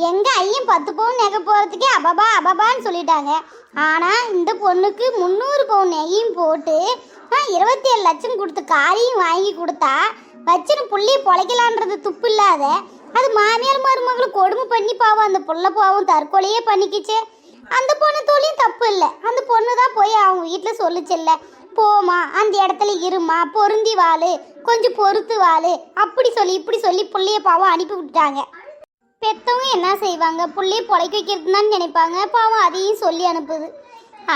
எங்க ஐயன் 10 பவுன் நகை போகிறதுக்கே அபபா அபபான்னு சொல்லிட்டாங்க. ஆனால் இந்த பொண்ணுக்கு 300 பவுன் நகையும் போட்டு 27 லட்சம் கொடுத்து காரையும் வாங்கி கொடுத்தா வச்சுன்னு புள்ளையை பொழைக்கலான்றது துப்பு இல்லாத அது மாமியார் மருமகளும் கொடுமை பண்ணி பாவம் அந்த புள்ள பாவம் தற்கொலையே பண்ணிக்கிச்சு. அந்த பொண்ணு தோழியும் தப்பு இல்லை. அந்த பொண்ணு தான் போய் அவங்க வீட்டில் சொல்லிச்சில்ல, போமா அந்த இடத்துல இருமா, பொருந்தி வாழு, கொஞ்சம் பொறுத்து வாழு, அப்படி சொல்லி இப்படி சொல்லி புள்ளைய பாவம் அனுப்பி விட்டுட்டாங்க. பெற்றவங்க என்ன செய்வாங்க, புள்ளைய பொழைக்க வைக்கிறது தான் நினைப்பாங்க. பாவம் அதையும் சொல்லி அனுப்புது.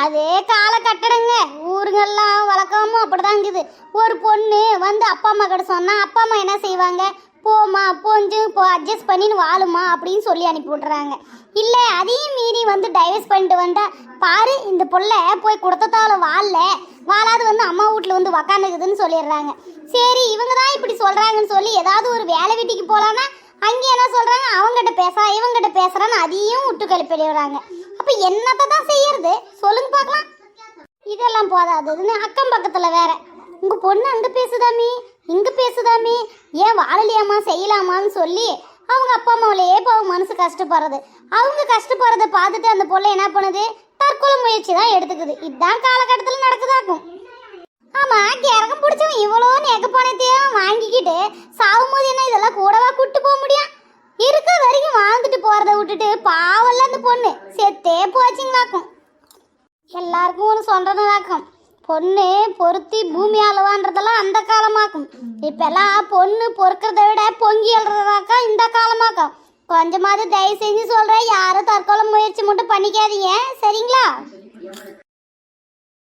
அதே காலகட்டடங்க ஊருங்கெல்லாம் வழக்கமும் அப்படிதான் இருக்குது. ஒரு பொண்ணு வந்து அப்பா அம்மா கிட்ட சொன்னால் அப்பா அம்மா என்ன செய்வாங்க, போமா கொஞ்சம் அட்ஜஸ்ட் பண்ணின்னு வாழுமா அப்படின்னு சொல்லி அனுப்பி விட்றாங்க. இல்லை அதையும் மீறி வந்து டைவர்ஸ் பண்ணிட்டு வந்தால் பாரு இந்த பொண்ணை போய் கொடுத்ததால வாழாது வந்து அம்மா வீட்டில் வந்து உக்காந்துக்குதுன்னு சொல்லிடுறாங்க. சரி இவங்க தான் இப்படி சொல்கிறாங்கன்னு சொல்லி ஏதாவது ஒரு வேலை வீட்டுக்கு போகலான்னா அங்கே என்ன சொல்கிறாங்க, அவங்ககிட்ட பேசுகிறா இவங்ககிட்ட பேசுகிறான்னு அதையும் விட்டு கழிப்பிடுறாங்க. அப்போ என்னத்தை தான் செய்யறது சொல்லுங்க பார்க்கலாம். இதெல்லாம் போதாதுன்னு அக்கம் பக்கத்தில் வேற உங்கள் பொண்ணு அங்கே பேசுதாமே இங்கே பேசுதாமே, ஏன் வாழலையாமா செய்யலாமான்னு சொல்லி அவங்க அப்பா அம்மாவிலேயே இப்போ அவங்க மனசு கஷ்டப்படுறது. அவங்க கஷ்டப்படுறதை பார்த்துட்டு அந்த பொண்ணை என்ன பண்ணுது, தற்கொலை முயற்சி தான் எடுத்துக்குது. இதுதான் காலகட்டத்தில் நடக்குதாக்கும். ஆமாம், கிறகம் பிடிச்சவன் இவ்வளோ நெகப்பானத்தையும் வாங்கிக்கிட்டு சாகும்போது என்ன இதெல்லாம் கூடவா கூப்பிட்டு போக முடியும்? இருக்கிற வரைக்கும் வாழ்ந்துட்டு போகிறத விட்டுட்டு பாவல்ல அந்த பொண்ணு செத்தே போச்சுங்களாக்கும். எல்லாருக்கும் ஒரு சொல்கிறதாக்கும், பொண்ணு பொருத்தி பூமி அளவான்றதெல்லாம் அந்த காலமாக்கும். இப்பெல்லாம் பொண்ணு பொறுக்கிறத விட பொங்கி எழுறதாக்கா இந்த காலமாக்கும். கொஞ்சமாவது தயவு செஞ்சு சொல்கிறேன், யாரும் தற்கொலை முயற்சி மட்டும் பண்ணிக்காதீங்க சரிங்களா?